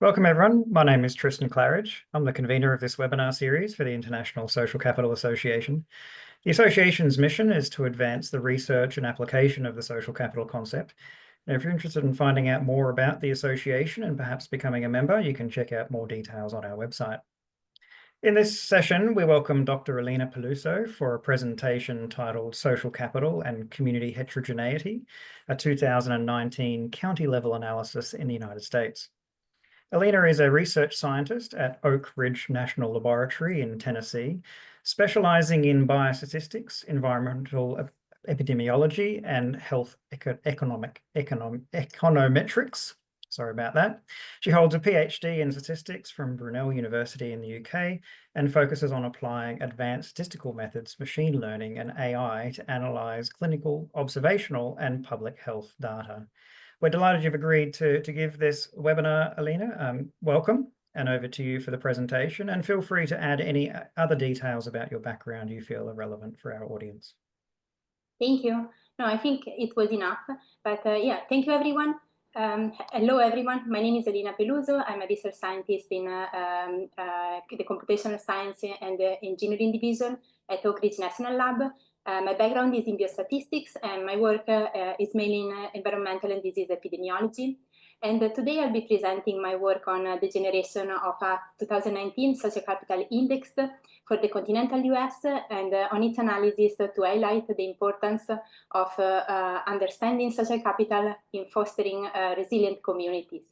Welcome everyone, my name is Tristan Claridge. I'm the convener of this webinar series for the International Social Capital Association. The association's mission is to advance the research and application of the social capital concept. Now, if you're interested in finding out more about the association and perhaps becoming a member, you can check out more details on our website. In this session, we welcome Dr. Alina Peluso for a presentation titled Social Capital and Community Heterogeneity, a 2019 county-level analysis in the United States. Alina is a research scientist at Oak Ridge National Laboratory in Tennessee, specializing in biostatistics, environmental epidemiology, and health econometrics. Sorry about that. She holds a PhD in statistics from Brunel University in the UK and focuses on applying advanced statistical methods, machine learning, and AI to analyze clinical, observational, and public health data. We're delighted you've agreed to give this webinar, Alina. Welcome, and over to you for the presentation. And feel free to add any other details about your background you feel are relevant for our audience. Thank you. No, I think it was enough. But yeah, thank you, everyone. Hello, everyone. My name is Alina Peluso. I'm a research scientist in the computational science and engineering division at Oak Ridge National Lab. My background is in biostatistics, and my work is mainly in environmental and disease epidemiology. And today I'll be presenting my work on the generation of a 2019 social capital index for the continental US and on its analysis to highlight the importance of understanding social capital in fostering resilient communities.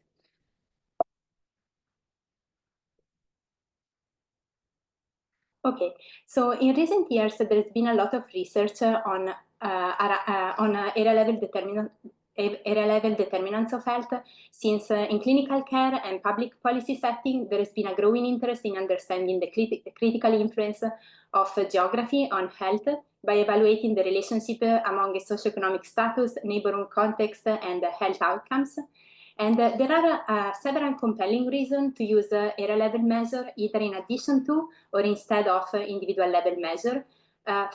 Okay, so in recent years, there's been a lot of research on area-level determinants of health, since in clinical care and public policy setting, there has been a growing interest in understanding the critical influence of geography on health by evaluating the relationship among socioeconomic status, neighborhood context, and health outcomes. And there are several compelling reasons to use area-level measure either in addition to or instead of individual level measure.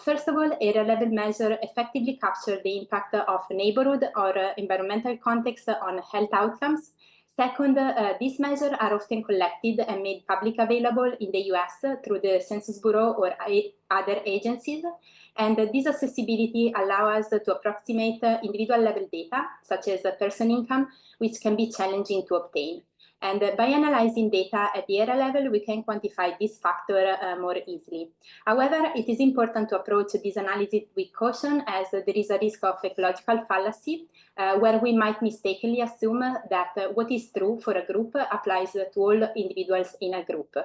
First of all, area-level measure effectively capture the impact of neighborhood or environmental context on health outcomes. Second, these measures are often collected and made public available in the US through the Census Bureau or other agencies. And this accessibility allows us to approximate individual level data, such as person income, which can be challenging to obtain. And by analyzing data at the area level, we can quantify this factor more easily. However, it is important to approach this analysis with caution, as there is a risk of ecological fallacy, where we might mistakenly assume that what is true for a group applies to all individuals in a group.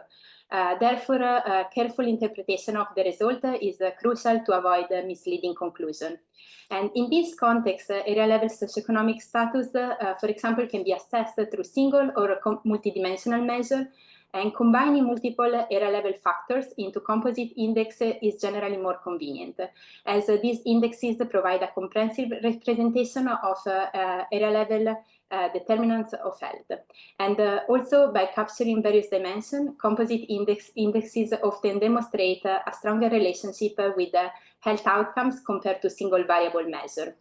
Therefore, careful interpretation of the result is crucial to avoid misleading conclusion. And in this context, area-level socioeconomic status, for example, can be assessed through single or multidimensional measure, and combining multiple area-level factors into composite index is generally more convenient, as these indexes provide a comprehensive representation of area-level determinants of health. And also, by capturing various dimensions, composite indexes often demonstrate a stronger relationship with health outcomes compared to single variable measure.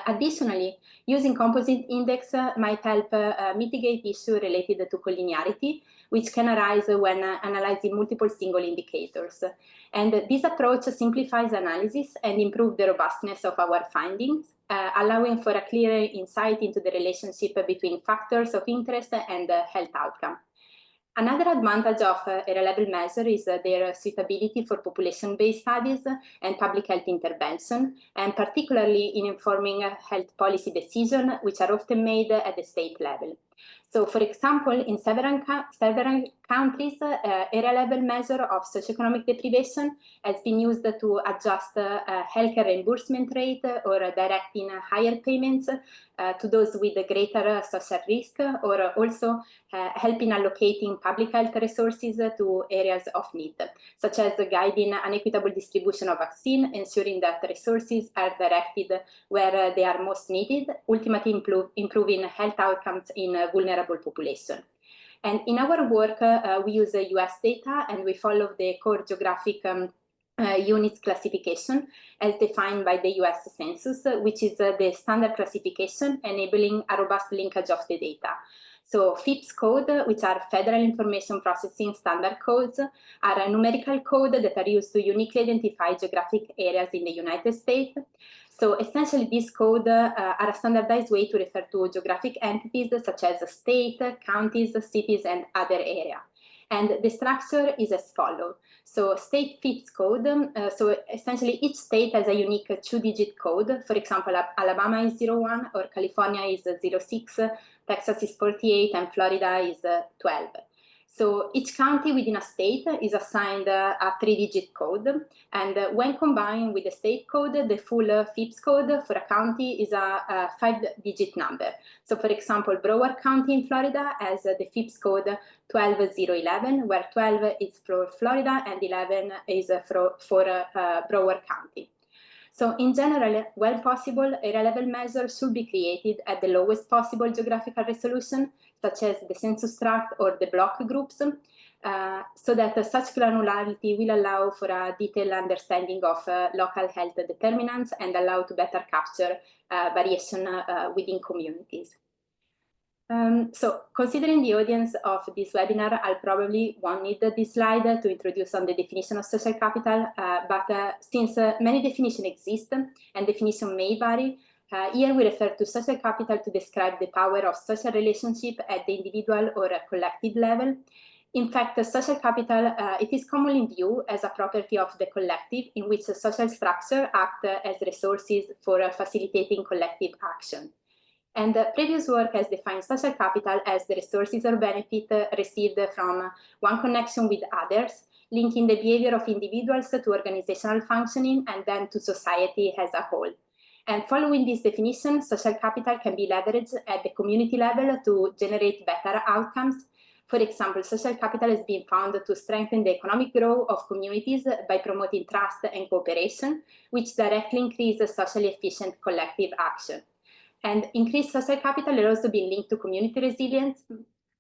Additionally, using composite index might help mitigate issues related to collinearity, which can arise when analyzing multiple single indicators. And this approach simplifies analysis and improves the robustness of our findings, allowing for a clearer insight into the relationship between factors of interest and health outcome. Another advantage of area-level measure is their suitability for population-based studies and public health intervention, and particularly in informing health policy decisions, which are often made at the state level. So, for example, in several countries, area-level measure of socioeconomic deprivation has been used to adjust healthcare reimbursement rate or directing higher payments to those with greater social risk, or also helping allocating public health resources to areas of need, such as guiding an equitable distribution of vaccine, ensuring that resources are directed where they are most needed, ultimately improving health outcomes in vulnerable population. And in our work, we use US data, and we follow the core geographic units classification as defined by the US Census, which is the standard classification enabling a robust linkage of the data. So FIPS code, which are Federal Information Processing Standard codes, are a numerical code that are used to uniquely identify geographic areas in the United States. So essentially, these codes are a standardized way to refer to geographic entities such as state, counties, cities, and other areas. And the structure is as follows. So state FIPS code, so essentially each state has a unique 2-digit code. For example, Alabama is 01, or California is 06, Texas is 48, and Florida is 12. So each county within a state is assigned a 3-digit code, and when combined with the state code, the full FIPS code for a county is a 5-digit number. So for example, Broward County in Florida has the FIPS code 12011, where 12 is for Florida and 11 is for Broward County. So in general, where possible, area-level measures should be created at the lowest possible geographical resolution, such as the census tract or the block groups, so that such granularity will allow for a detailed understanding of local health determinants and allow to better capture variation within communities. So considering the audience of this webinar, I'll probably won't need this slide to introduce on the definition of social capital, but since many definitions exist and definition may vary, here we refer to social capital to describe the power of social relationship at the individual or collective level. In fact, social capital, it is commonly viewed as a property of the collective in which social structure act as resources for facilitating collective action. And previous work has defined social capital as the resources or benefit received from one connection with others, linking the behavior of individuals to organizational functioning and then to society as a whole. And following this definition, social capital can be leveraged at the community level to generate better outcomes. For example, social capital has been found to strengthen the economic growth of communities by promoting trust and cooperation, which directly increases socially efficient collective action. And increased social capital has also been linked to community resilience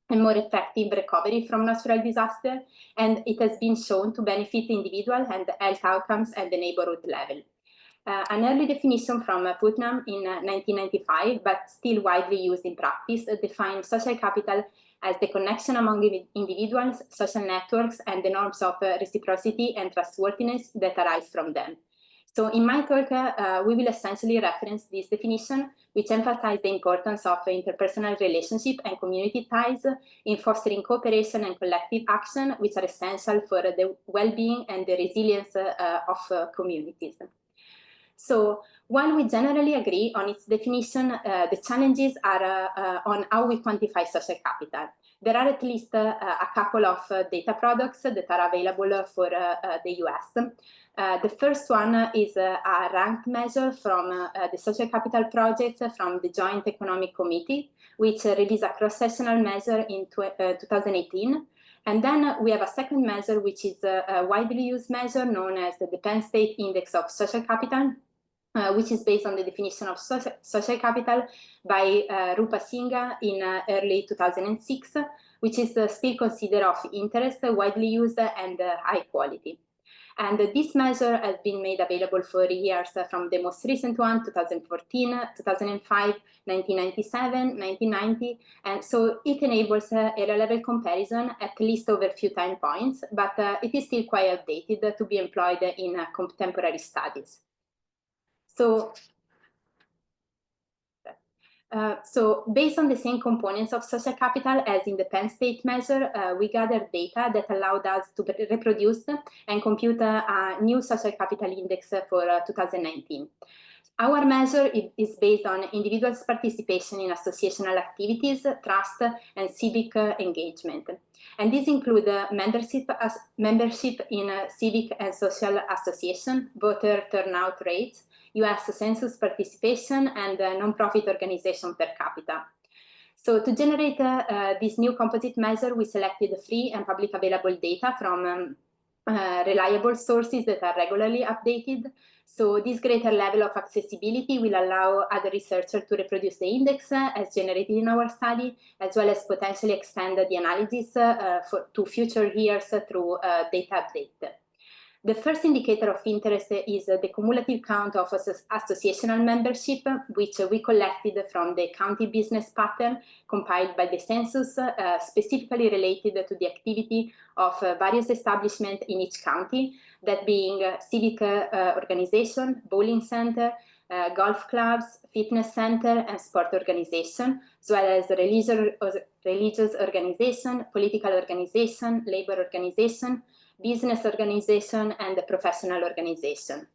and more effective recovery from natural disaster, and it has been shown to benefit individual and health outcomes at the neighborhood level. An early definition from Putnam in 1995, but still widely used in practice, defines social capital as the connection among individuals, social networks, and the norms of reciprocity and trustworthiness that arise from them. So in my talk, we will essentially reference this definition, which emphasizes the importance of interpersonal relationship and community ties in fostering cooperation and collective action, which are essential for the well-being and the resilience of communities. So while we generally agree on its definition, the challenges are on how we quantify social capital. There are at least a couple of data products that are available for the US. The first one is a ranked measure from the Social Capital Project from the Joint Economic Committee, which released a cross-sectional measure in 2018. And then we have a second measure, which is a widely used measure known as the Penn State Index of Social Capital, which is based on the definition of social capital by Rupa Singha in early 2006, which is still considered of interest, widely used, and high quality. And this measure has been made available for years from the most recent one, 2014, 2005, 1997, 1990. And so it enables area-level comparison at least over a few time points, but it is still quite outdated to be employed in contemporary studies. So based on the same components of social capital as in the Penn State measure, we gathered data that allowed us to reproduce and compute a new social capital index for 2019. Our measure is based on individuals' participation in associational activities, trust, and civic engagement. And these include membership in civic and social association, voter turnout rates, US Census participation, and nonprofit organization per capita. So to generate this new composite measure, we selected free and public available data from reliable sources that are regularly updated. So this greater level of accessibility will allow other researchers to reproduce the index as generated in our study, as well as potentially extend the analysis to future years through data update. The first indicator of interest is the cumulative count of associational membership, which we collected from the county business pattern compiled by the census, specifically related to the activity of various establishments in each county, that being civic organization, bowling center, golf clubs, fitness center, and sport organization, as well as religious organization, political organization, labor organization, business organization, and the professional organization.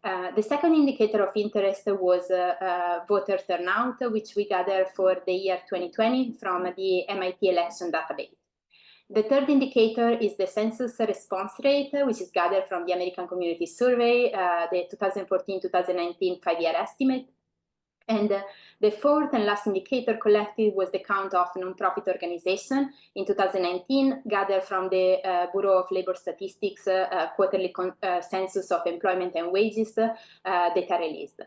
The second indicator of interest was voter turnout, which we gathered for the year 2020 from the MIT election database. The third indicator is the census response rate, which is gathered from the American Community Survey, the 2014-2019 5-year estimate. And the fourth and last indicator collected was the count of nonprofit organization in 2019, gathered from the Bureau of Labor Statistics quarterly census of employment and wages data released.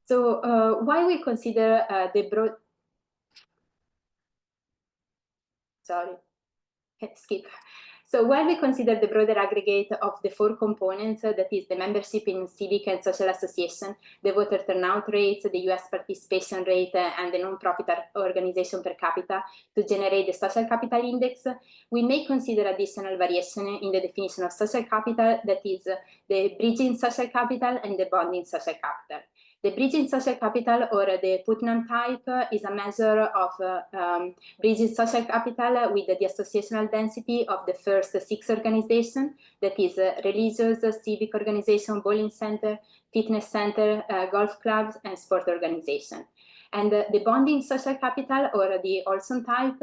So why we consider the broad... So while we consider the broader aggregate of the four components, that is the membership in civic and social association, the voter turnout rates, the US participation rate, and the non-profit organization per capita to generate the social capital index, we may consider additional variation in the definition of social capital, that is the bridging social capital and the bonding social capital. The bridging social capital, or the Putnam type, is a measure of bridging social capital with the associational density of the first 6 organizations, that is religious, civic organization, bowling center, fitness center, golf clubs, and sport organization. And the bonding social capital, or the Olson type,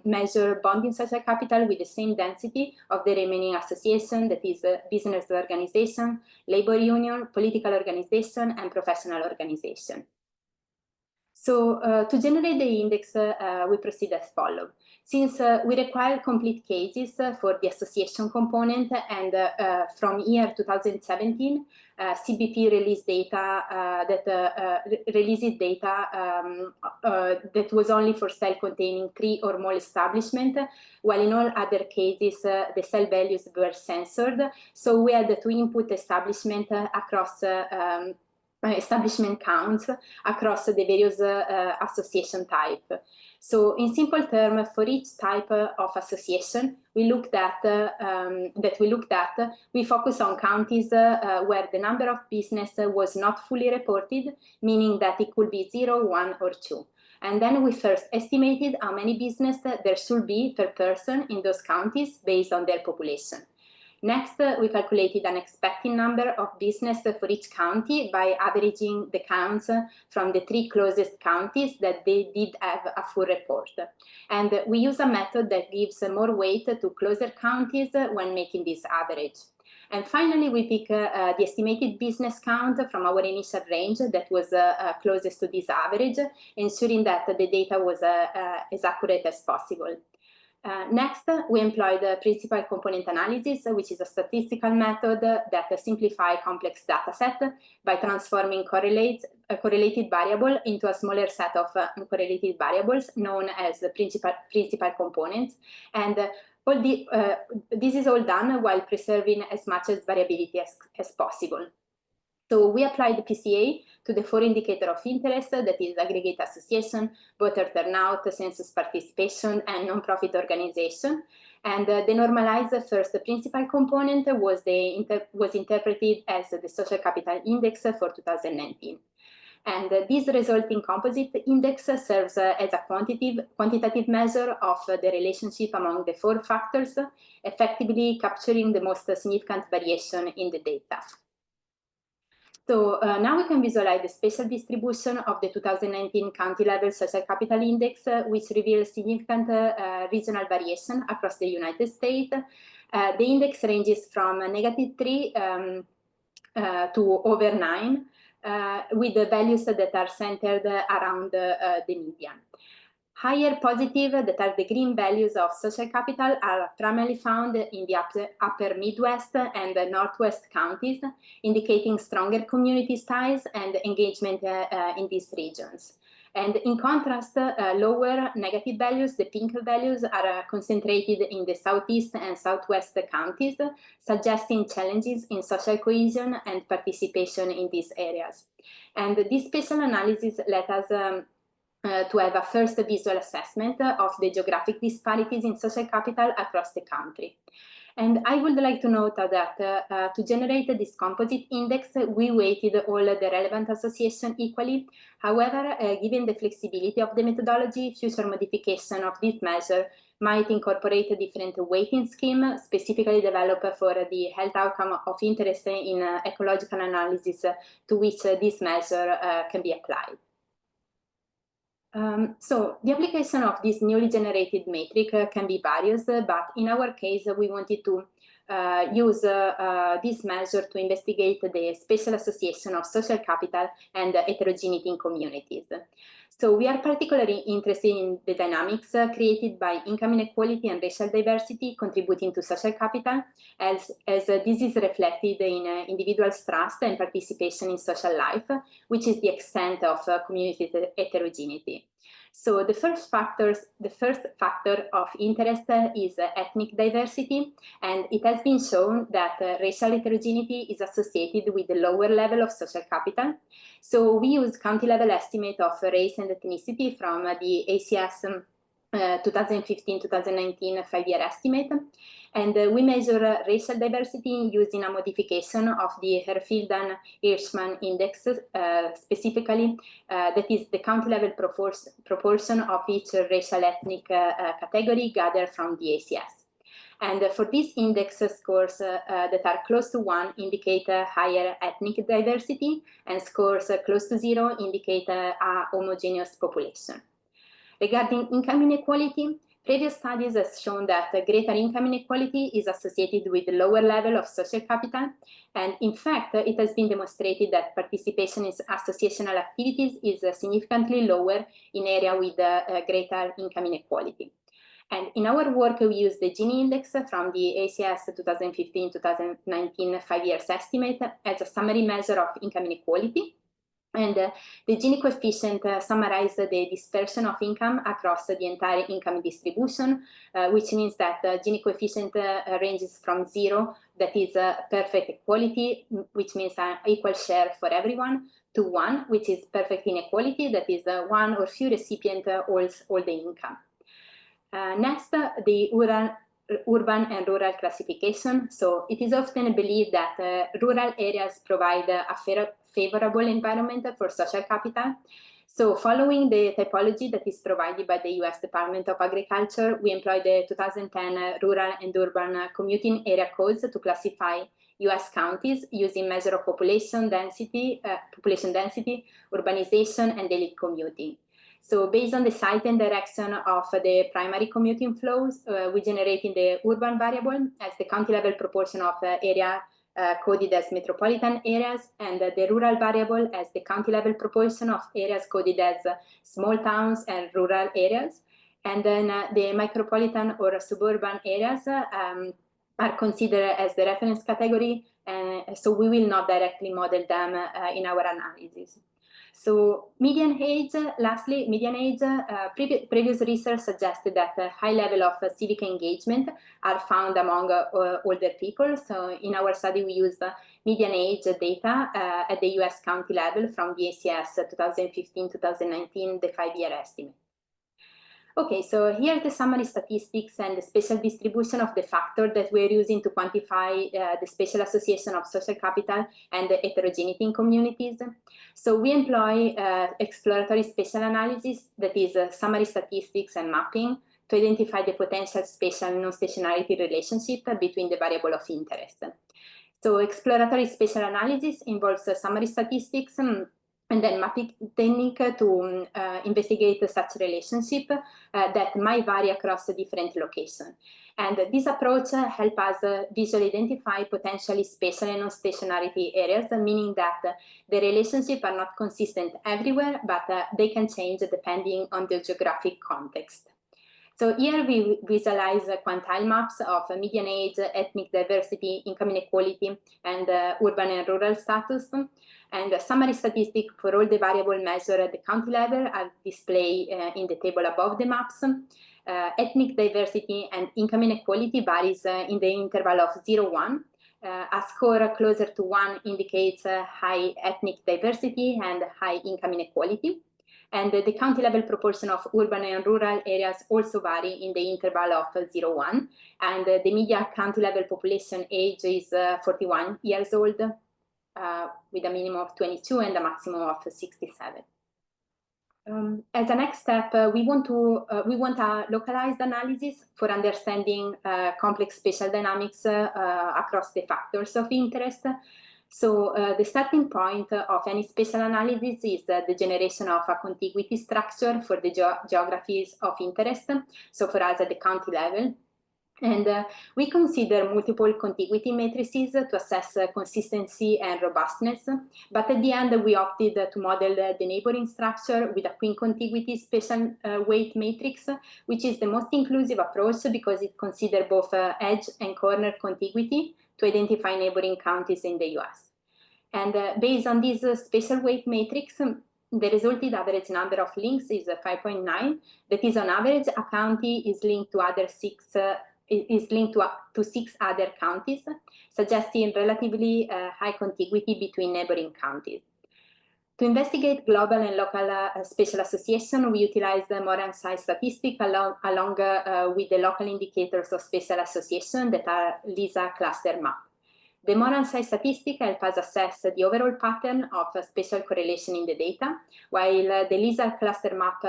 measure bonding social capital with the same density of the remaining association, that is business organization, labor union, political organization, and professional organization. So to generate the index, we proceed as follows. Since we require complete cases for the association component, and from year 2017, CBP released data that was only for cell containing 3 or more establishments, while in all other cases the cell values were censored. So we had to input establishment across establishment counts across the various association type. So in simple terms, for each type of association we looked at, we focus on counties where the number of business was not fully reported, meaning that it could be 0, 1, or 2. And then we first estimated how many business there should be per person in those counties based on their population. Next, we calculated an expected number of business for each county by averaging the counts from the 3 closest counties that they did have a full report. And we use a method that gives more weight to closer counties when making this average. And finally, we pick the estimated business count from our initial range that was closest to this average, ensuring that the data was as accurate as possible. Next, we employed principal component analysis, which is a statistical method that simplifies complex data set by transforming correlated variable into a smaller set of uncorrelated variables known as the principal components. And this is all done while preserving as much as variability as possible. So we applied the PCA to the 4 indicators of interest, that is aggregate association, voter turnout, census participation, and nonprofit organization. And the normalized first principal component was interpreted as the social capital index for 2019. And this resulting composite index serves as a quantitative measure of the relationship among the 4 factors, effectively capturing the most significant variation in the data. So now we can visualize the spatial distribution of the 2019 county-level social capital index, which reveals significant regional variation across the United States. The index ranges from -3 to over 9, with the values that are centered around the median. Higher positive, that are the green values of social capital, are primarily found in the upper Midwest and Northwest counties, indicating stronger community ties and engagement in these regions. And in contrast, lower negative values, the pink values, are concentrated in the southeast and southwest counties, suggesting challenges in social cohesion and participation in these areas. And this spatial analysis let us to have a first visual assessment of the geographic disparities in social capital across the country. And I would like to note that to generate this composite index, we weighted all the relevant associations equally. However, given the flexibility of the methodology, future modification of this measure might incorporate a different weighting scheme, specifically developed for the health outcome of interest in ecological analysis to which this measure can be applied. So the application of this newly generated metric can be various, but in our case, we wanted to use this measure to investigate the spatial association of social capital and heterogeneity in communities. So we are particularly interested in the dynamics created by income inequality and racial diversity contributing to social capital, as this is reflected in individuals' trust and participation in social life, which is the extent of community heterogeneity. So the first factor of interest is ethnic diversity, and it has been shown that racial heterogeneity is associated with the lower level of social capital. So we use county-level estimate of race and ethnicity from the ACS 2015-2019 five-year estimate, and we measure racial diversity using a modification of the Herfildan-Hirschman index, specifically that is the county-level proportion of each racial ethnic category gathered from the ACS. And for these index scores that are close to 1 indicate higher ethnic diversity, and scores close to 0 indicate a homogeneous population. Regarding income inequality, previous studies have shown that greater income inequality is associated with lower level of social capital, and in fact, it has been demonstrated that participation in associational activities is significantly lower in areas with greater income inequality. And in our work, we use the Gini index from the ACS 2015-2019 5-year estimate as a summary measure of income inequality. And the Gini coefficient summarizes the dispersion of income across the entire income distribution, which means that the Gini coefficient ranges from 0, that is perfect equality, which means an equal share for everyone, to 1, which is perfect inequality, that is one or few recipients holds all the income. Next, the urban and rural classification. So it is often believed that rural areas provide a favorable environment for social capital. So following the typology that is provided by the US Department of Agriculture, we employed the 2010 rural and urban commuting area codes to classify US counties using measure of population density, urbanization, and daily commuting. So based on the site and direction of the primary commuting flows, we generated the urban variable as the county level proportion of area coded as metropolitan areas, and the rural variable as the county level proportion of areas coded as small towns and rural areas. And then the micropolitan or suburban areas are considered as the reference category, and so we will not directly model them in our analysis. So median age, lastly, previous research suggested that a high level of civic engagement are found among older people. So in our study, we used median age data at the US county level from the ACS 2015-2019, the 5-year estimate. Okay, so here are the summary statistics and the spatial distribution of the factor that we're using to quantify the spatial association of social capital and the heterogeneity in communities. So we employ exploratory spatial analysis, that is summary statistics and mapping, to identify the potential spatial non-stationarity relationship between the variable of interest. So exploratory spatial analysis involves summary statistics and then mapping technique to investigate such relationship that might vary across different locations. And this approach helps us visually identify potentially spatial and non-stationarity areas, meaning that the relationships are not consistent everywhere, but they can change depending on the geographic context. So here we visualize quantile maps of median age, ethnic diversity, income inequality, and urban and rural status. And summary statistics for all the variables measured at the county level are displayed in the table above the maps. Ethnic diversity and income inequality varies in the interval of 0–1. A score closer to 1 indicates high ethnic diversity and high income inequality. And the county level proportion of urban and rural areas also vary in the interval of 0–1. And the median county level population age is 41 years old, with a minimum of 22 and a maximum of 67. As a next step, we want a localized analysis for understanding complex spatial dynamics across the factors of interest. So the starting point of any spatial analysis is the generation of a contiguity structure for the geographies of interest, so for us at the county level. And we consider multiple contiguity matrices to assess consistency and robustness, but at the end we opted to model the neighboring structure with a queen contiguity spatial weight matrix, which is the most inclusive approach because it considers both edge and corner contiguity to identify neighboring counties in the US. And based on this spatial weight matrix, the resulted average number of links is 5.9. That is, on average, a county is linked to other six to 6 other counties, suggesting relatively high contiguity between neighboring counties. To investigate global and local spatial association, we utilize the Moran-Sai statistic along with the local indicators of spatial association that are LISA cluster map. The Moran-Sai statistic helps us assess the overall pattern of spatial correlation in the data, while the LISA cluster map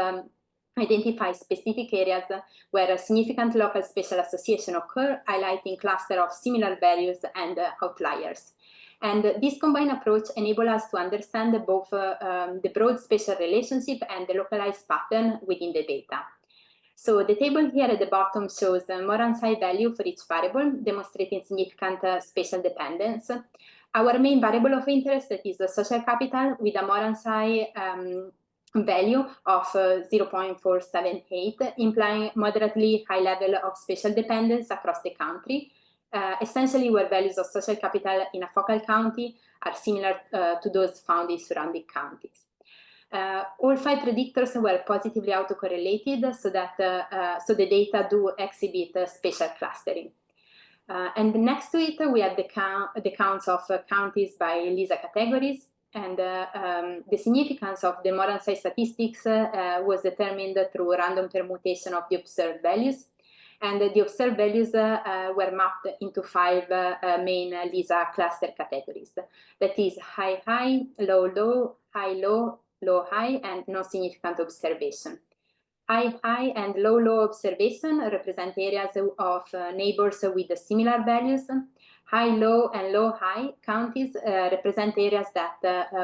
identifies specific areas where a significant local spatial association occur, highlighting clusters of similar values and outliers. And this combined approach enables us to understand both the broad spatial relationship and the localized pattern within the data. So the table here at the bottom shows the Moran-Sai value for each variable, demonstrating significant spatial dependence. Our main variable of interest is the social capital with a Moran-Sai value of 0.478, implying moderately high level of spatial dependence across the country, essentially where values of social capital in a focal county are similar to those found in surrounding counties. All 5 predictors were positively autocorrelated so that so the data do exhibit spatial clustering. And next to it, we have the counts of counties by LISA categories. And the significance of the Moran-Sai statistics was determined through random permutation of the observed values. And the observed values were mapped into 5 main LISA cluster categories. That is high-high, low-low, high-low, low-high, and no significant observation. High-high and low-low observation represent areas of neighbors with similar values. High-low and low-high counties represent areas that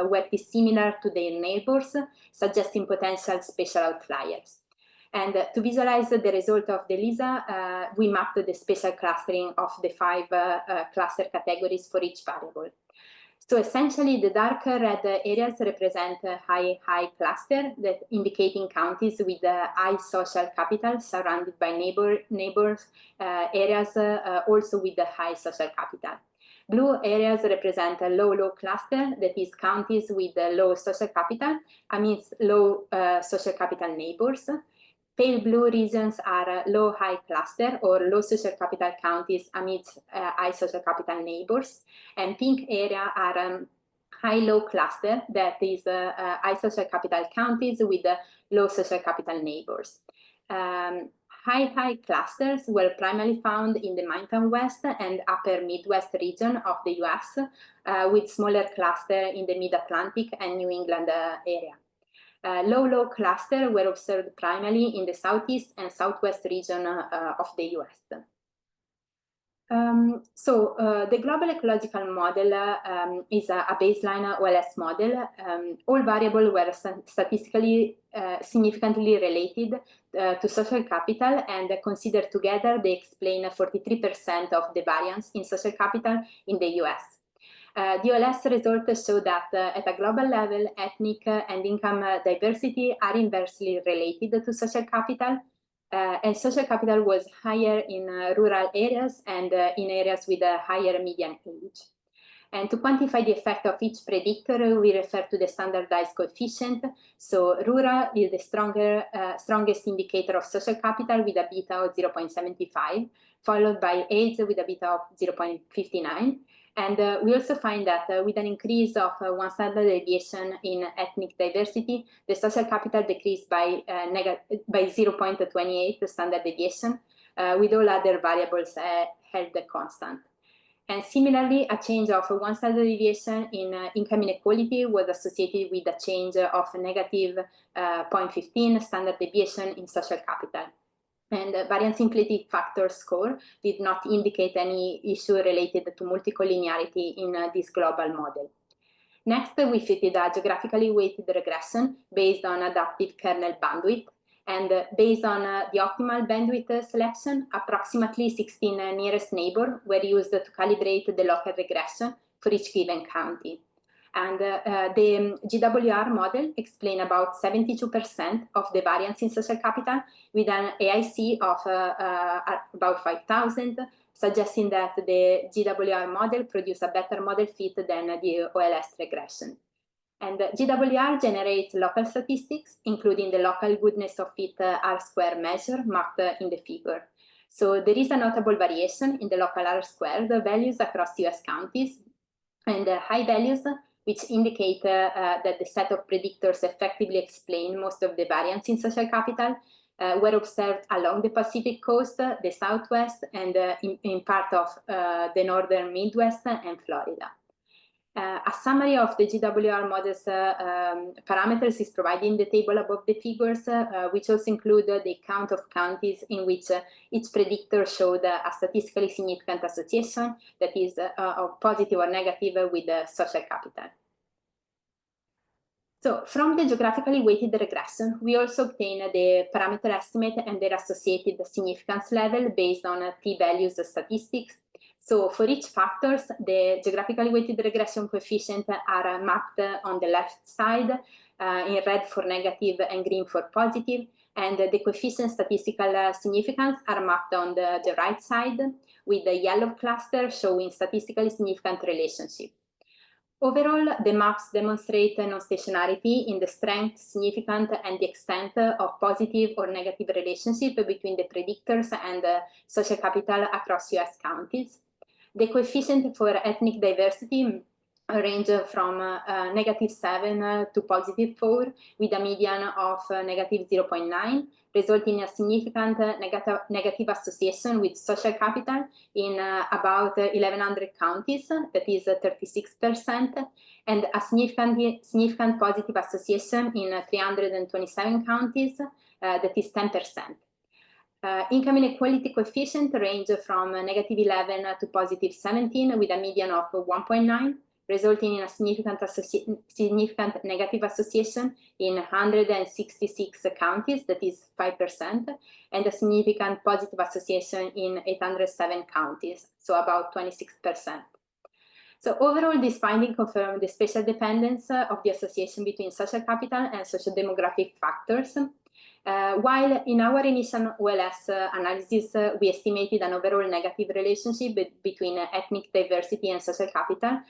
were dissimilar to their neighbors, suggesting potential spatial outliers. And to visualize the result of the LISA, we mapped the spatial clustering of the 5 cluster categories for each variable. So essentially, the dark red areas represent high cluster, that indicating counties with high social capital surrounded by neighbors areas also with the high social capital. Blue areas represent a low cluster, that is counties with low social capital amidst low social capital neighbors. Pale blue regions are low-high cluster or low social capital counties amidst high social capital neighbors. And pink area are high-low cluster, that is high social capital counties with low social capital neighbors. High clusters were primarily found in the Mountain West and Upper Midwest region of the US, with smaller cluster in the Mid-Atlantic and New England area. Low cluster were observed primarily in the Southeast and Southwest region of the US. The global ecological model is a baseline OLS model. All variables were statistically significantly related to social capital, and considered together, they explain 43% of the variance in social capital in the US. The OLS results show that at a global level, ethnic and income diversity are inversely related to social capital. And social capital was higher in rural areas and in areas with a higher median age. And to quantify the effect of each predictor, we refer to the standardized coefficient. So rural is the strongest indicator of social capital with a beta of 0.75, followed by age with a beta of 0.59. And we also find that with an increase of 1 standard deviation in ethnic diversity, the social capital decreased by 0.28 standard deviation, with all other variables held constant. And similarly, a change of 1 standard deviation in income inequality was associated with a change of negative 0.15 standard deviation in social capital. And variance symplectic factor score did not indicate any issue related to multicollinearity in this global model. Next, we fitted a geographically weighted regression based on adaptive kernel bandwidth. And based on the optimal bandwidth selection, approximately 16 nearest neighbors were used to calibrate the local regression for each given county. And the GWR model explained about 72% of the variance in social capital with an AIC of about 5,000, suggesting that the GWR model produced a better model fit than the OLS regression. And GWR generates local statistics, including the local goodness of fit R-square measure marked in the figure. So there is a notable variation in the local R-squared values across US counties, and high values, which indicate that the set of predictors effectively explain most of the variance in social capital, were observed along the Pacific coast, the Southwest, and in part of the Northern Midwest and Florida. A summary of the GWR model's parameters is provided in the table above the figures, which also include the count of counties in which each predictor showed a statistically significant association, that is, of positive or negative with the social capital. So from the geographically weighted regression, we also obtain the parameter estimate and their associated significance level based on t-values statistics. So for each factors, the geographically weighted regression coefficient are mapped on the left side, in red for negative and green for positive, and the coefficient statistical significance are mapped on the right side, with the yellow cluster showing statistically significant relationship. Overall, the maps demonstrate non-stationarity in the strength, significance, and the extent of positive or negative relationship between the predictors and social capital across US counties. The coefficient for ethnic diversity range from -7 to +4, with a median of -0.9, resulting in a significant negative association with social capital in about 1,100 counties, that is 36%, and a significant positive association in 327 counties, that is 10%. Income inequality coefficient range from -11 to +17, with a median of 1.9, resulting in a significant negative association in 166 counties, that is 5%, and a significant positive association in 807 counties, so about 26%. So overall, this finding confirmed the spatial dependence of the association between social capital and social demographic factors. While in our initial OLS analysis, we estimated an overall negative relationship between ethnic diversity and social capital,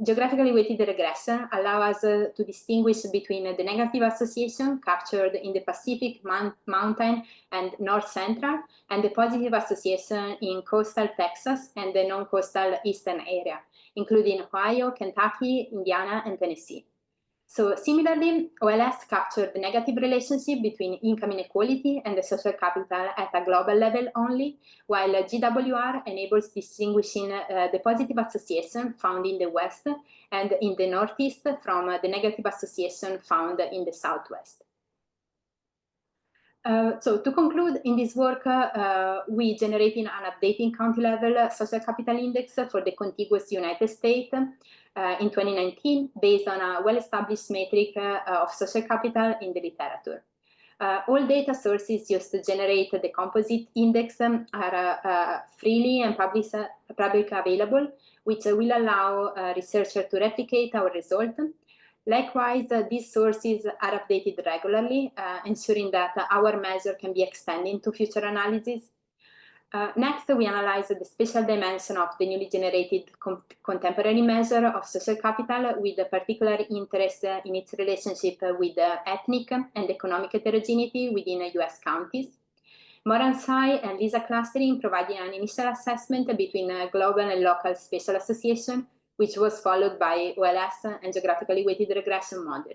geographically weighted regression allows us to distinguish between the negative association captured in the Pacific, Mountain, and North Central, and the positive association in coastal Texas and the non-coastal Eastern area, including Ohio, Kentucky, Indiana, and Tennessee. So similarly, OLS captured the negative relationship between income inequality and the social capital at a global level only, while GWR enables distinguishing the positive association found in the West and in the Northeast from the negative association found in the Southwest. So to conclude, in this work, we generated an updating county-level social capital index for the contiguous United States in 2019, based on a well-established metric of social capital in the literature. All data sources used to generate the composite index are freely and publicly available, which will allow researchers to replicate our result. Likewise, these sources are updated regularly, ensuring that our measure can be extended to future analyses. Next, we analyze the spatial dimension of the newly generated contemporary measure of social capital, with a particular interest in its relationship with ethnic and economic heterogeneity within US counties. Moran Sai and Lisa clustering provided an initial assessment between global and local spatial association, which was followed by OLS and geographically weighted regression model.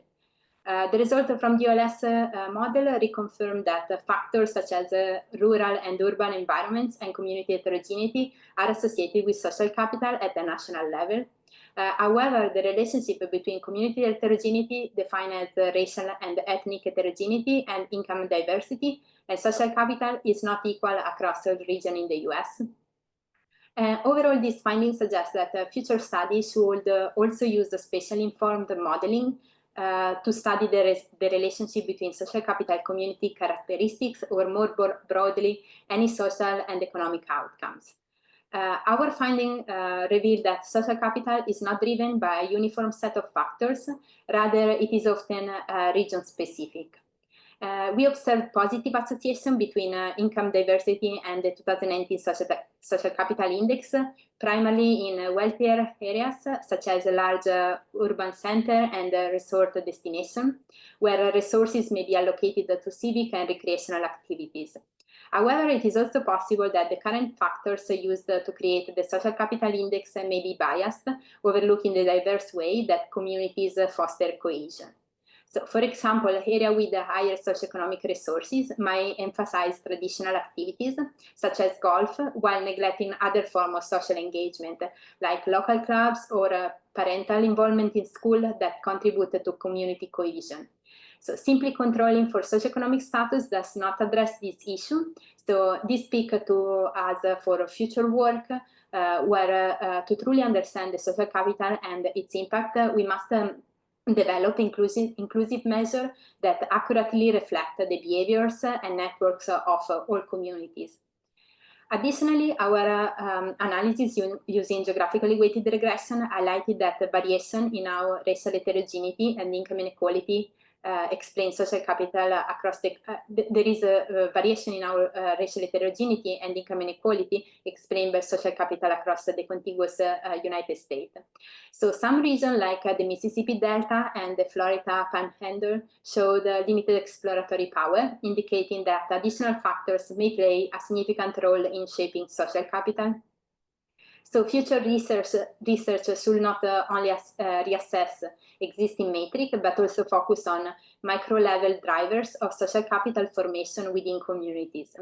The result from the OLS model reconfirmed that factors such as rural and urban environments and community heterogeneity are associated with social capital at the national level. However, the relationship between community heterogeneity, defined as racial and ethnic heterogeneity, and income diversity and social capital is not equal across all regions in the US. Overall, these findings suggest that future studies should also use the spatially informed modeling to study the relationship between social capital community characteristics, or more broadly, any social and economic outcomes. Our finding revealed that social capital is not driven by a uniform set of factors, rather it is often region-specific. We observed positive association between income diversity and the 2019 social capital index, primarily in wealthier areas such as a large urban center and resort destination, where resources may be allocated to civic and recreational activities. However, it is also possible that the current factors used to create the social capital index may be biased, overlooking the diverse way that communities foster cohesion. So, for example, areas with higher socioeconomic resources might emphasize traditional activities, such as golf, while neglecting other forms of social engagement, like local clubs or parental involvement in school that contribute to community cohesion. So simply controlling for socioeconomic status does not address this issue. So this speaks to us for future work, where to truly understand the social capital and its impact, we must develop inclusive measures that accurately reflect the behaviors and networks of all communities. Additionally, our analysis using geographically weighted regression highlighted that the variation in our racial heterogeneity and income inequality explains social capital across there is a variation in our racial heterogeneity and income inequality explained by social capital across the contiguous United States. So some regions like the Mississippi Delta and the Florida Panhandle showed limited exploratory power, indicating that additional factors may play a significant role in shaping social capital. So future research should not only reassess existing metrics, but also focus on micro-level drivers of social capital formation within communities,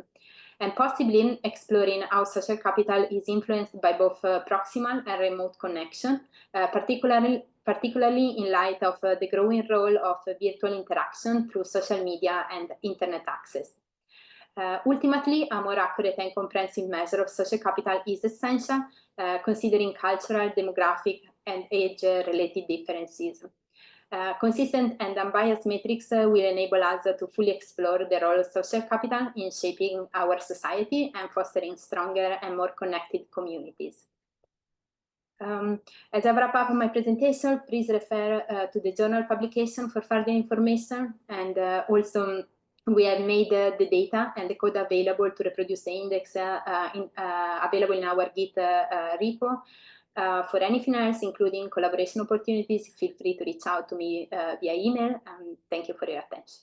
and possibly exploring how social capital is influenced by both proximal and remote connection, particularly in light of the growing role of virtual interaction through social media and internet access. Ultimately, a more accurate and comprehensive measure of social capital is essential, considering cultural, demographic, and age-related differences. Consistent and unbiased metrics will enable us to fully explore the role of social capital in shaping our society and fostering stronger and more connected communities. As I wrap up my presentation, please refer to the journal publication for further information, and also we have made the data and the code available to reproduce the index available in our Git repo. For anything else, including collaboration opportunities, feel free to reach out to me via email. Thank you for your attention.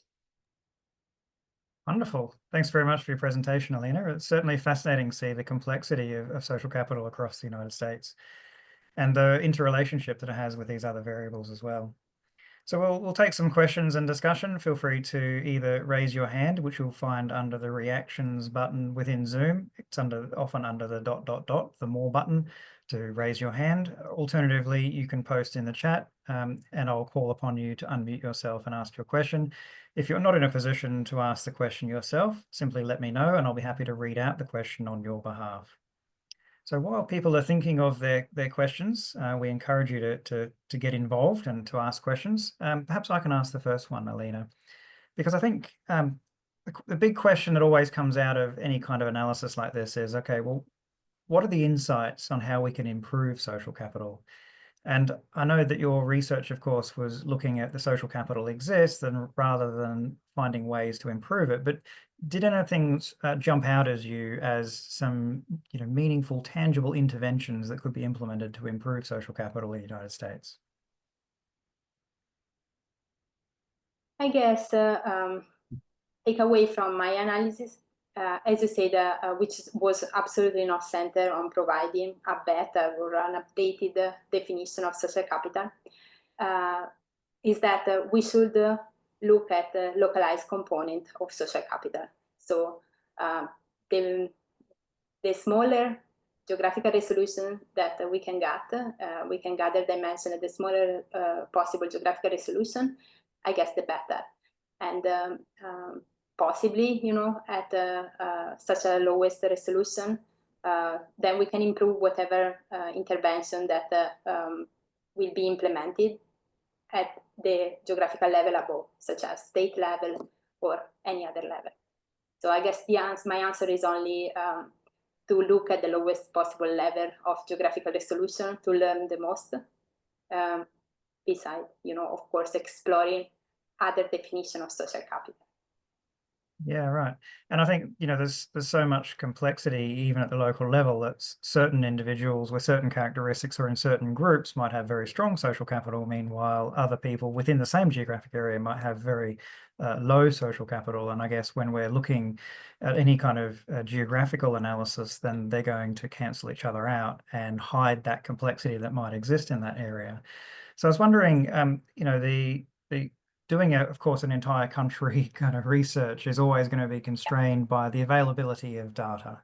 Wonderful. Thanks very much for your presentation, Alina. It's certainly fascinating to see the complexity of social capital across the United States and the interrelationship that it has with these other variables as well. So we'll take some questions and discussion. Feel free to either raise your hand, which you'll find under the reactions button within Zoom. It's often under the ... the more button to raise your hand. Alternatively, you can post in the chat and I'll call upon you to unmute yourself and ask your question. If you're not in a position to ask the question yourself, simply let me know and I'll be happy to read out the question on your behalf. So while people are thinking of their questions, we encourage you to get involved and to ask questions. Perhaps I can ask the first one, Alina, because I think the big question that always comes out of any kind of analysis like this is, okay, well, what are the insights on how we can improve social capital? And I know that your research, of course, was looking at the social capital exists and rather than finding ways to improve it. But did anything jump out as you as some meaningful, tangible interventions that could be implemented to improve social capital in the United States? I guess take away from my analysis, as you said, which was absolutely not centered on providing a better or an updated definition of social capital, is that we should look at the localized component of social capital. So the smaller geographical resolution that we can gather dimension at the smaller possible geographical resolution, I guess the better. And possibly, at such a lowest resolution, then we can improve whatever intervention that will be implemented at the geographical level above, such as state level or any other level. So I guess my answer is only to look at the lowest possible level of geographical resolution to learn the most, besides, of course, exploring other definition of social capital. Yeah, right. And I think, there's so much complexity even at the local level that certain individuals with certain characteristics or in certain groups might have very strong social capital. Meanwhile, other people within the same geographic area might have very low social capital. And I guess when we're looking at any kind of geographical analysis, then they're going to cancel each other out and hide that complexity that might exist in that area. So I was wondering, the doing, of course, an entire country kind of research is always going to be constrained by the availability of data.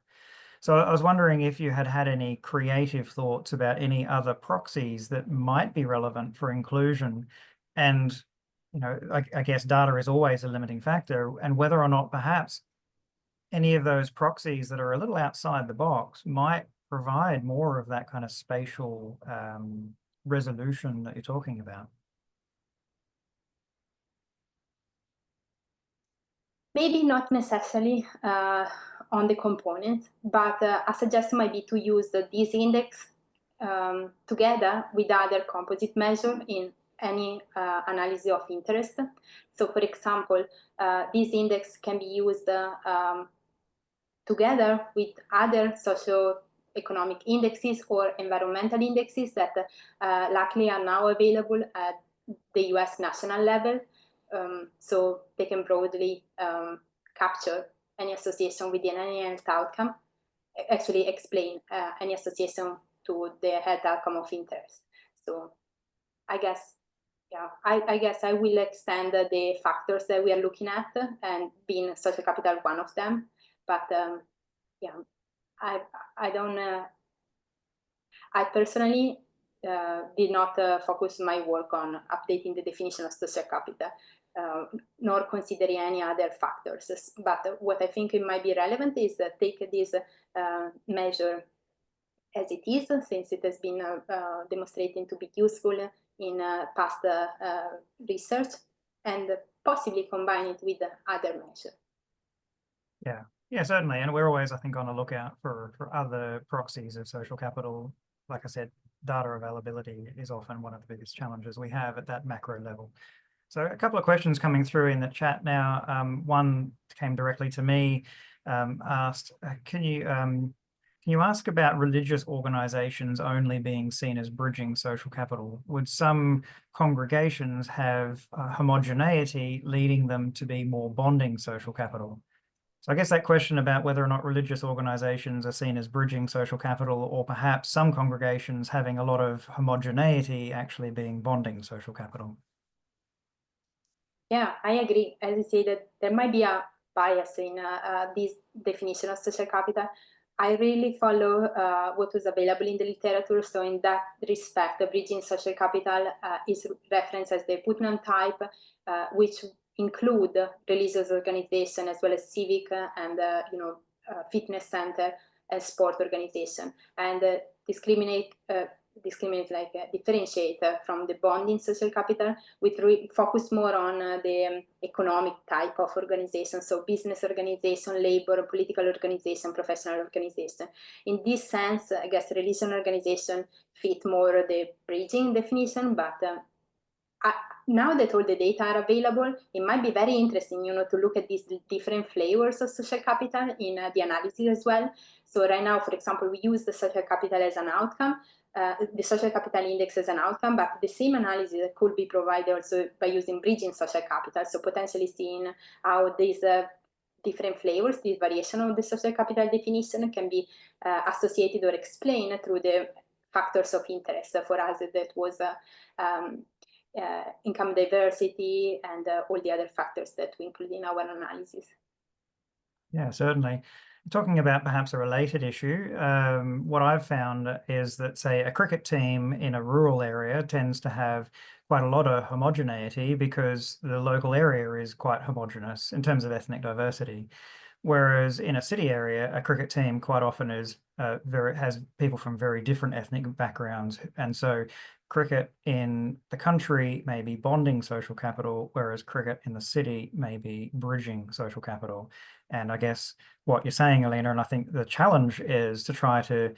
So I was wondering if you had any creative thoughts about any other proxies that might be relevant for inclusion. And, I guess data is always a limiting factor, and whether or not perhaps any of those proxies that are a little outside the box might provide more of that kind of spatial resolution that you're talking about. Maybe not necessarily on the components, but a suggestion might be to use this index together with other composite measures in any analysis of interest. So for example, this index can be used together with other socio-economic indexes or environmental indexes that luckily are now available at the US national level. So they can broadly capture any association within any health outcome, actually explain any association to the health outcome of interest. So I guess, yeah, I guess I will extend the factors that we are looking at, and being social capital one of them. But yeah, I don't. I personally did not focus my work on updating the definition of social capital, nor considering any other factors. But what I think it might be relevant is take this measure as it is, since it has been demonstrated to be useful in past research, and possibly combine it with other measures. Yeah, certainly. And we're always, I think, on the lookout for other proxies of social capital. Like I said, data availability is often one of the biggest challenges we have at that macro level. So a couple of questions coming through in the chat now. One came directly to me, asked, can you ask about religious organizations only being seen as bridging social capital? Would some congregations have homogeneity leading them to be more bonding social capital? So I guess that question about whether or not religious organizations are seen as bridging social capital, or perhaps some congregations having a lot of homogeneity actually being bonding social capital. Yeah, I agree. As you say, that there might be a bias in this definition of social capital. I really follow what was available in the literature. So in that respect, the bridging social capital is referenced as the Putnam type, which include religious organization as well as civic and fitness center and sport organization, and discriminate discriminate, like differentiate from the bonding social capital, we focus more on the economic type of organization, so business organization, labor, political organization, professional organization. In this sense, I guess religion organization fit more the bridging definition, but now that all the data are available, it might be very interesting, to look at these different flavors of social capital in the analysis as well. So right now, for example, we use the social capital as an outcome, the social capital index as an outcome, but the same analysis could be provided also by using bridging social capital. So potentially seeing how these different flavors, this variation of the social capital definition can be associated or explained through the factors of interest for us that was income diversity and all the other factors that we include in our analysis. Yeah, certainly. Talking about perhaps a related issue, what I've found is that, say, a cricket team in a rural area tends to have quite a lot of homogeneity because the local area is quite homogeneous in terms of ethnic diversity. Whereas in a city area, a cricket team quite often is has people from very different ethnic backgrounds. And so cricket in the country may be bonding social capital, whereas cricket in the city may be bridging social capital. And I guess what you're saying, Alina, and I think the challenge is to try to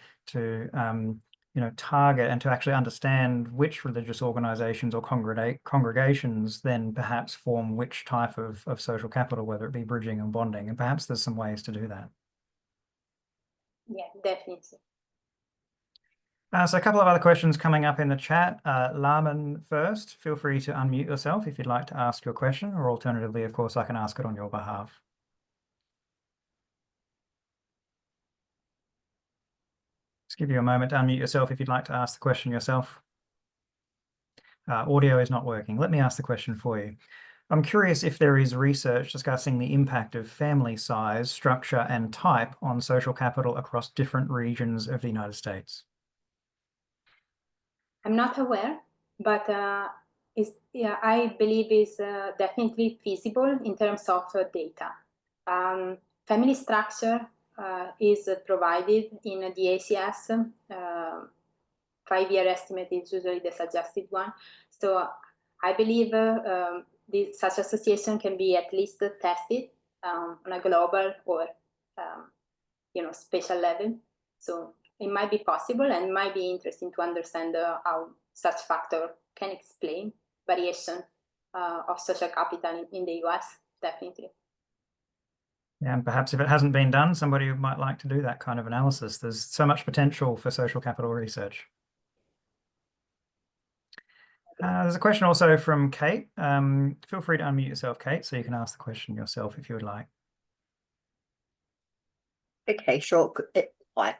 target and to actually understand which religious organizations or congregations then perhaps form which type of social capital, whether it be bridging and bonding. And perhaps there's some ways to do that. Yeah, definitely. So a couple of other questions coming up in the chat. Laman first, feel free to unmute yourself if you'd like to ask your question, or alternatively, of course, I can ask it on your behalf. Just give you a moment to unmute yourself if you'd like to ask the question yourself. Audio is not working. Let me ask the question for you. I'm curious if there is research discussing the impact of family size, structure, and type on social capital across different regions of the United States. I'm not aware, but I believe is definitely feasible in terms of data. Family structure is provided in the ACS. 5-year estimate is usually the suggested one. So I believe such association can be at least tested on a global or spatial level. So it might be possible and might be interesting to understand how such factor can explain variation of social capital in the US, definitely. Yeah, and perhaps if it hasn't been done, somebody might like to do that kind of analysis. There's so much potential for social capital research. There's a question also from Kate. Feel free to unmute yourself, Kate, so you can ask the question yourself if you would like. Okay, sure. Hi.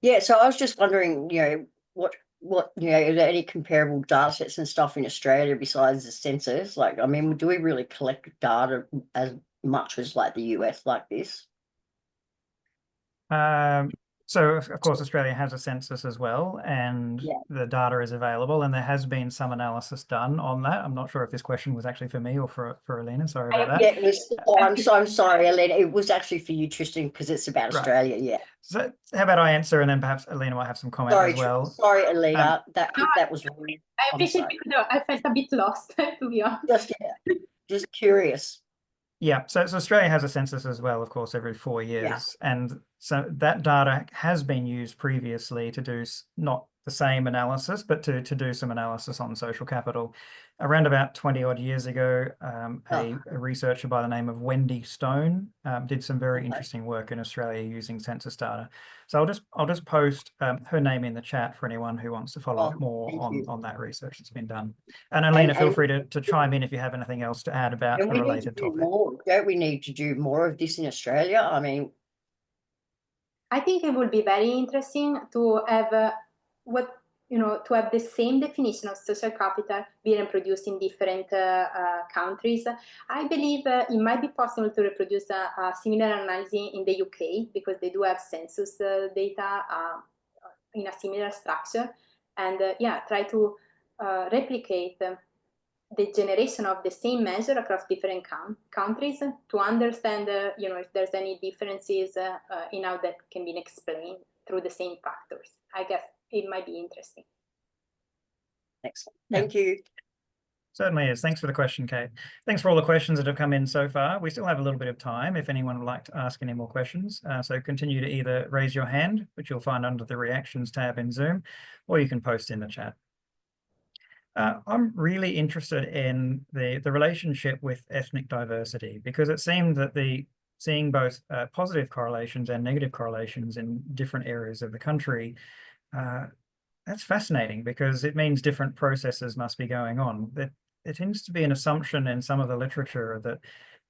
Yeah, so I was just wondering, what are there any comparable data sets and stuff in Australia besides the census? Like, I mean, do we really collect data as much as like the US like this? So, of course, Australia has a census as well, and the data is available, and there has been some analysis done on that. I'm not sure if this question was actually for me or for Alina. Sorry about that. Yeah, I'm sorry, Alina. It was actually for you, Tristan, because it's about Australia. Yeah. So, how about I answer, and then perhaps Alina might have some comment as well. Sorry, Alina. That was rude. I appreciate it. I felt a bit lost, to be honest. Just curious. Yeah, so Australia has a census as well, of course, every 4 years. And so that data has been used previously to do not the same analysis, but to do some analysis on social capital. Around about 20 odd years ago, a researcher by the name of Wendy Stone did some very interesting work in Australia using census data. So I'll just post her name in the chat for anyone who wants to follow up more on that research that's been done. And Alina, feel free to chime in if you have anything else to add about the related topic. Don't we need to do more of this in Australia? I mean, I think it would be very interesting to have to have the same definition of social capital being reproduced in different countries. I believe it might be possible to reproduce a similar analysis in the UK, because they do have census data in a similar structure, and try to replicate the generation of the same measure across different countries to understand if there's any differences in how that can be explained through the same factors. I guess it might be interesting. Excellent. Thank you. Certainly is. Thanks for the question, Kate. Thanks for all the questions that have come in so far. We still have a little bit of time if anyone would like to ask any more questions. So continue to either raise your hand, which you'll find under the reactions tab in Zoom, or you can post in the chat. I'm really interested in the relationship with ethnic diversity, because it seemed that seeing both positive correlations and negative correlations in different areas of the country, that's fascinating, because it means different processes must be going on. There tends to be an assumption in some of the literature that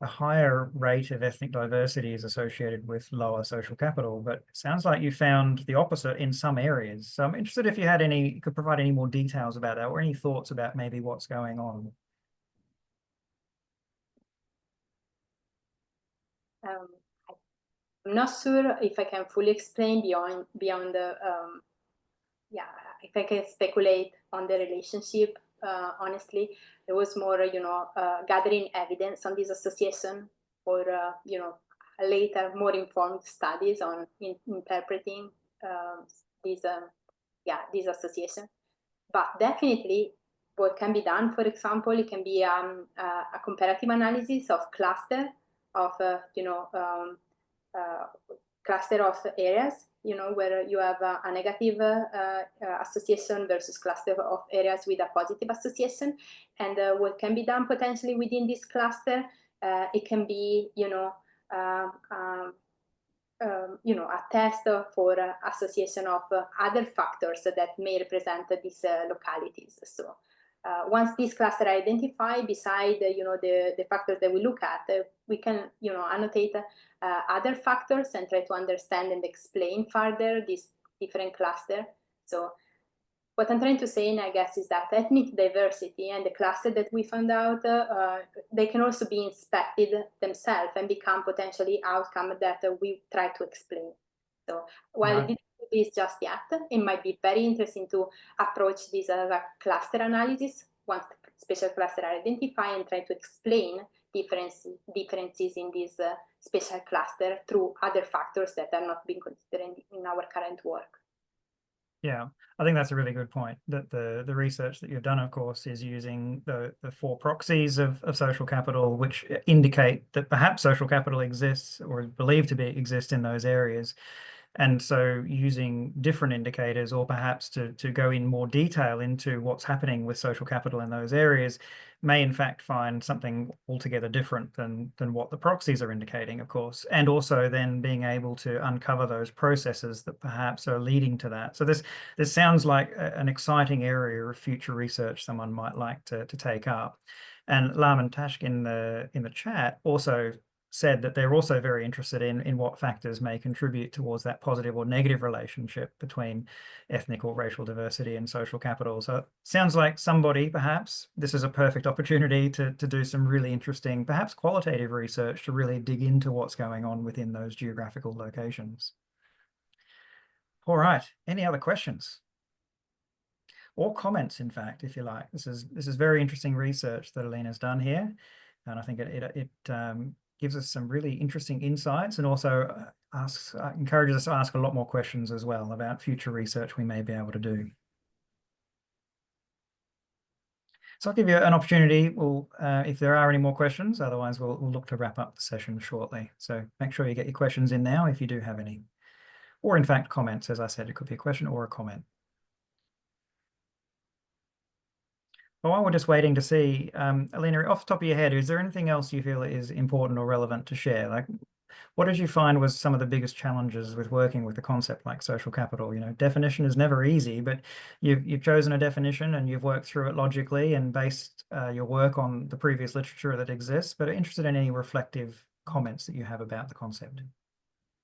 a higher rate of ethnic diversity is associated with lower social capital, but it sounds like you found the opposite in some areas. So I'm interested if you had you could provide any more details about that, or any thoughts about maybe what's going on. I'm not sure if I can fully explain beyond the, yeah, if I can speculate on the relationship. Honestly, it was more, gathering evidence on this association, or, later more informed studies on interpreting this association. But definitely, what can be done, for example, it can be a comparative analysis of cluster of, cluster of areas, where you have a negative association versus cluster of areas with a positive association. And what can be done potentially within this cluster, it can be, a test for association of other factors that may represent these localities. So once these clusters are identified, beside the factors that we look at, we can annotate other factors and try to understand and explain further this different cluster. So what I'm trying to say, I guess, is that ethnic diversity and the cluster that we found out, they can also be inspected themselves and become potentially outcome that we try to explain. So while this is just yet, it might be very interesting to approach this as a cluster analysis once the spatial cluster are identified, and try to explain differences in this spatial cluster through other factors that are not being considered in our current work. Yeah, I think that's a really good point, that the research that you've done, of course, is using the 4 proxies of social capital, which indicate that perhaps social capital exists, or is believed to exist in those areas. And so using different indicators, or perhaps to go in more detail into what's happening with social capital in those areas, may in fact find something altogether different than what the proxies are indicating, of course, and also then being able to uncover those processes that perhaps are leading to that. So this sounds like an exciting area of future research someone might like to take up. And Lam and Tashk in the chat also said that they're also very interested in what factors may contribute towards that positive or negative relationship between ethnic or racial diversity and social capital. So it sounds like somebody, perhaps, this is a perfect opportunity to do some really interesting, perhaps qualitative research to really dig into what's going on within those geographical locations. All right, any other questions? Or comments, in fact, if you like. This is very interesting research that Alina's done here, and I think it gives us some really interesting insights, and also encourages us to ask a lot more questions as well about future research we may be able to do. So I'll give you an opportunity. If there are any more questions, otherwise we'll look to wrap up the session shortly. So make sure you get your questions in now if you do have any, or in fact comments. As I said, it could be a question or a comment. Well, while we're just waiting to see, Alina, off the top of your head, is there anything else you feel is important or relevant to share? Like, what did you find was some of the biggest challenges with working with a concept like social capital? Definition is never easy, but you've chosen a definition and you've worked through it logically and based your work on the previous literature that exists, but interested in any reflective comments that you have about the concept.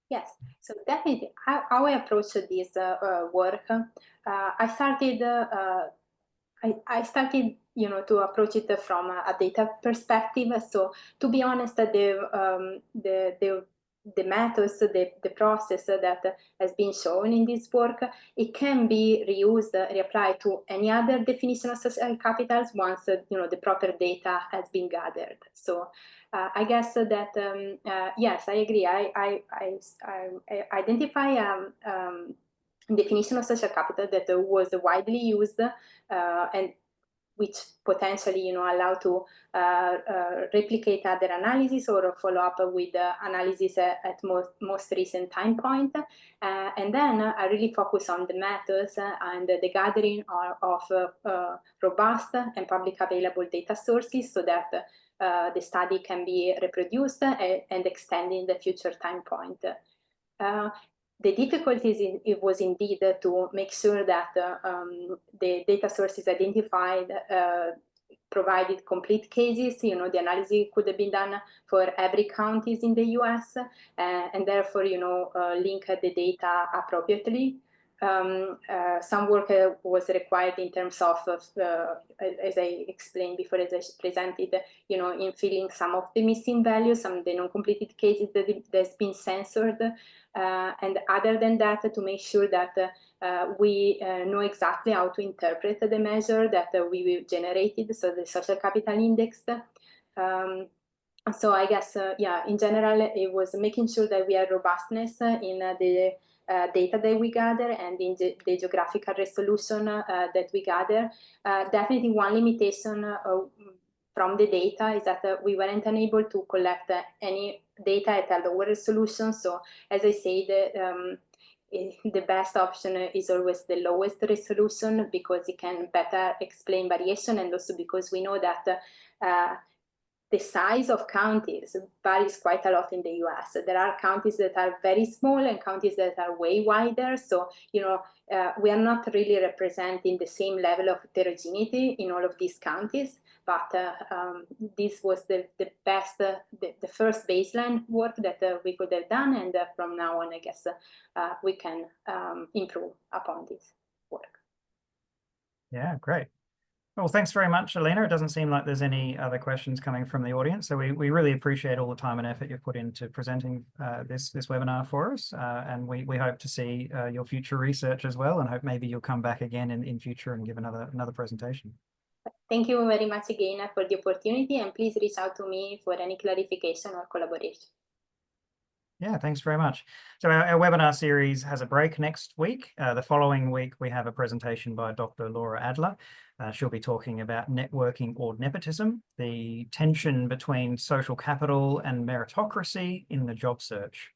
Yes, so definitely how I approached this work, I started, to approach it from a data perspective. So to be honest, the methods, the process that has been shown in this work, it can be reused, reapplied to any other definition of social capitals once the proper data has been gathered. So I guess that yes, I agree. I identify definition of social capital that was widely used and which potentially, allow to replicate other analysis or follow up with analysis at most recent time point. And then I really focus on the methods and the gathering of robust and public available data sources so that the study can be reproduced and extended in the future time point. The difficulties it was indeed to make sure that the data sources identified provided complete cases. The analysis could have been done for every counties in the US and therefore, link the data appropriately. Some work was required in terms of, as I explained before, as I presented, in filling some of the missing values, some of the non-completed cases that's been censored. And other than that, to make sure that we know exactly how to interpret the measure that we generated, so the social capital index. So I guess, in general, it was making sure that we have robustness in the data that we gather and in the geographical resolution that we gather. Definitely one limitation from the data is that we weren't unable to collect any data at a lower resolution. So as I said, the best option is always the lowest resolution because it can better explain variation, and also because we know that the size of counties varies quite a lot in the US. There are counties that are very small and counties that are way wider. So, we are not really representing the same level of heterogeneity in all of these counties, but this was the best, the first baseline work that we could have done. And from now on, I guess we can improve upon this work. Yeah, great. Well, thanks very much, Alina. It doesn't seem like there's any other questions coming from the audience. So we really appreciate all the time and effort you've put into presenting this webinar for us. And we hope to see your future research as well, and hope maybe you'll come back again in future and give another presentation. Thank you very much again for the opportunity, and please reach out to me for any clarification or collaboration. Yeah, thanks very much. So our webinar series has a break next week. The following week, we have a presentation by Dr. Laura Adler. She'll be talking about networking or nepotism, the tension between social capital and meritocracy in the job search.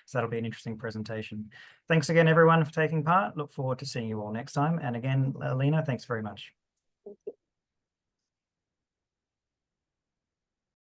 So that'll be an interesting presentation. Thanks again, everyone, for taking part. Look forward to seeing you all next time. And again, Alina, thanks very much.